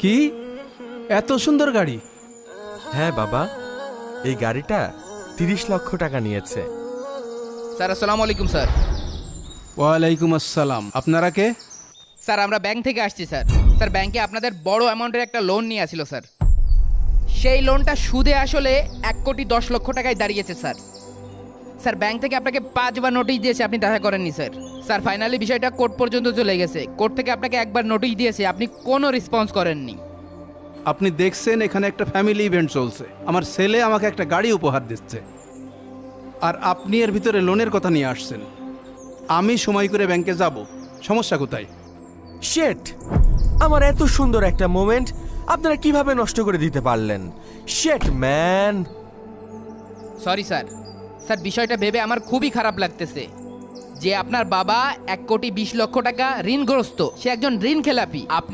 কি এত সুন্দর গাড়ি? হ্যাঁ বাবা, এই গাড়িটা 30 লক্ষ টাকা নিয়েছে। স্যার আসসালামু আলাইকুম স্যার। ওয়ালাইকুম আসসালাম। আপনারা কে? স্যার আমরা ব্যাংক থেকে আসছি স্যার। স্যার ব্যাংকে আপনাদের বড় অ্যামাউন্টের একটা লোন নিয়ে আসছিল স্যার। সেই লোনটা সুদে আসলে 1,10,00,000 টাকায় দাঁড়িয়েছে স্যার। স্যার ব্যাংক থেকে আপনাকে 5 বার নোটিশ দিয়েছে, আপনি দেখা করেননি স্যার। স্যার ফাইনালি বিষয়টা কোর্ট পর্যন্ত চলে গেছে। কোর্ট থেকে আপনাকে একবার নোটিশ দিয়েছে, আপনি কোনো রেসপন্স করেননি। আপনি দেখছেন এখানে একটা ফ্যামিলি ইভেন্ট চলছে, আমার ছেলে আমাকে একটা গাড়ি উপহার দিচ্ছে, আর আপনি এর ভিতরে লোনের কথা নিয়ে আসছেন। আমি সময় করে ব্যাংকে যাব, সমস্যা কোথায়? শেট, আমার এত সুন্দর একটা মোমেন্ট আপনারা কিভাবে নষ্ট করে দিতে পারলেন? শেট ম্যান। Sorry sir. স্যার বিষয়টা ভেবে আমার খুবই খারাপ লাগতেছে যে আপনার বাবা 1,20,00,000 টাকা ঋণগ্রস্ত, সে একজন ঋণ খেলাপি। আপনি